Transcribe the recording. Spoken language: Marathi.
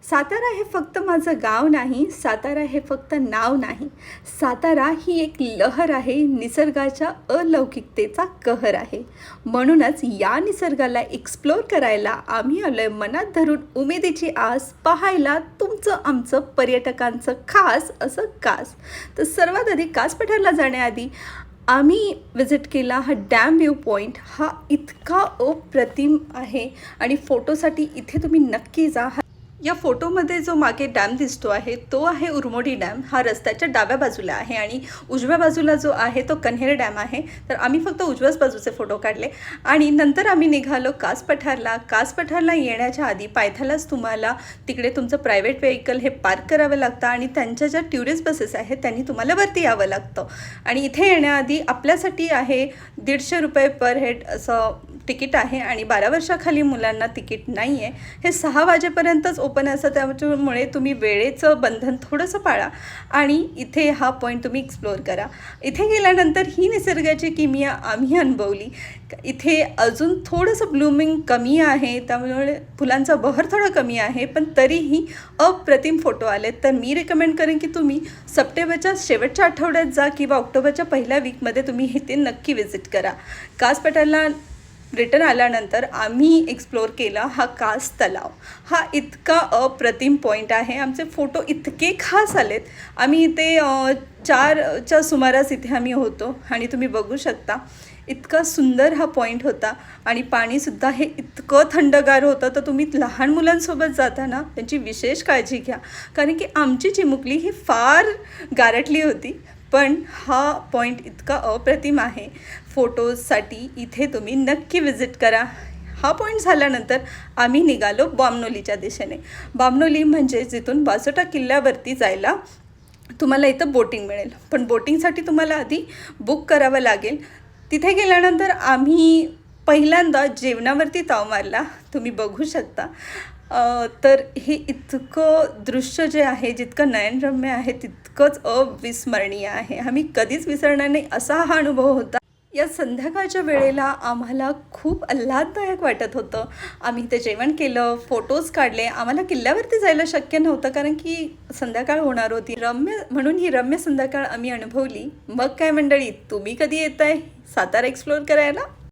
सातारा हे फक्त माझं गाव नाही, सातारा हे फक्त नाव नाही. सातारा ही एक लहर आहे, निसर्गाच्या अलौकिकतेचा कहर आहे. म्हणूनच या निसर्गाला एक्सप्लोर करायला आम्ही आलोय मनात धरून उमेदीची आस, पाहायला तुमचं आमचं पर्यटकांचं खास असं कास. तर सर्वात आधी कास पठारला जाण्याआधी आम्ही विजिट केला हा डॅम व्ह्यू पॉईंट. हा इतका अप्रतिम आहे आणि फोटोसाठी इथे तुम्ही नक्की जा. या फोटोमध्ये जो मागे डॅम दिसतो आहे तो आहे उरमोडी डॅम. हा रस्त्याच्या डाव्या बाजूला आहे आणि उजव्या बाजूला जो आहे तो कन्हेर डॅम आहे. तर आम्ही फक्त उजव्याच बाजूचे फोटो काढले आणि नंतर आम्ही निघालो कास पठारला. कास पठारला येण्याच्या आधी पायथ्यालाच तुम्हाला तिकडे तुमचं प्रायव्हेट व्हेकल हे पार्क करावं लागतं आणि त्यांच्या ज्या टुरिस्ट बसेस आहेत त्यांनी तुम्हाला वरती यावं लागतं. आणि इथे येण्याआधी आपल्यासाठी आहे 150 रुपये पर हेड असं तिकीट आहे आणि 12 वर्षाखाली मुलांना तिकीट नाही आहे. हे 6 वाजेपर्यंतच ओपन असतं, त्यामुळे तुम्ही वेळेचं बंधन थोडंसं पाळा आणि इथे हा पॉईंट तुम्ही एक्सप्लोअर करा. इथे गेल्यानंतर ही निसर्गाची किमया आम्ही अनुभवली. इथे अजून थोडंसं ब्लूमिंग कमी आहे, त्यामुळे फुलांचा बहर थोडा कमी आहे, पण तरीही अप्रतिम फोटो आले. तर मी रेकमेंड करेन की तुम्ही सप्टेंबरच्या शेवटच्या आठवड्यात जा किंवा ऑक्टोबरच्या पहिल्या वीकमध्ये तुम्ही इथे नक्की विजिट करा. कास पठारला रिटर्न आल्यानंतर आम्ही एक्सप्लोअर केला हा कास तलाव. हा इतका अप्रतिम पॉईंट आहे. आमचे फोटो इतके खास आलेत. आम्ही इथे 4च्या सुमारास इथे आम्ही होतो आणि तुम्ही बघू शकता इतका सुंदर हा पॉईंट होता आणि पाणीसुद्धा हे इतकं थंडगार होतं. तर तुम्ही लहान मुलांसोबत जाताना त्यांची विशेष काळजी घ्या, कारण की आमची चिमुकली ही फार गारटली होती. पण हा पॉईंट इतका अप्रतिम आहे. फोटोजसाठी इथे तुम्ही नक्की विजिट करा. हा पॉईंट झाल्यानंतर आम्ही निघालो बामणोलीच्या दिशेने. बामणोली म्हणजे जिथून बासोटा किल्ल्यावरती जायला तुम्हाला इथं बोटिंग मिळेल, पण बोटिंगसाठी तुम्हाला आधी बुक करावं लागेल. तिथे गेल्यानंतर आम्ही पहिल्यांदा जेवणावरती ताव मारला, तुम्ही बघू शकता. तर हे इतकं दृश्य जे आहे, जितकं नयनरम्य आहे तितकंच अविस्मरणीय आहे. आम्ही कधीच विसरणार नाही असा हा अनुभव होता. या संध्याकाळच्या वेळेला आम्हाला खूप आल्हाददायक वाटत होतं. आम्ही ते जेवण केलं, फोटोज काढले. आम्हाला किल्ल्यावरती जायला शक्य नव्हतं कारण की संध्याकाळ होणार होती. म्हणून ही रम्य संध्याकाळ आम्ही अनुभवली. मग काय मंडळी, तुम्ही कधी येताय सातारा एक्सप्लोअर करायला?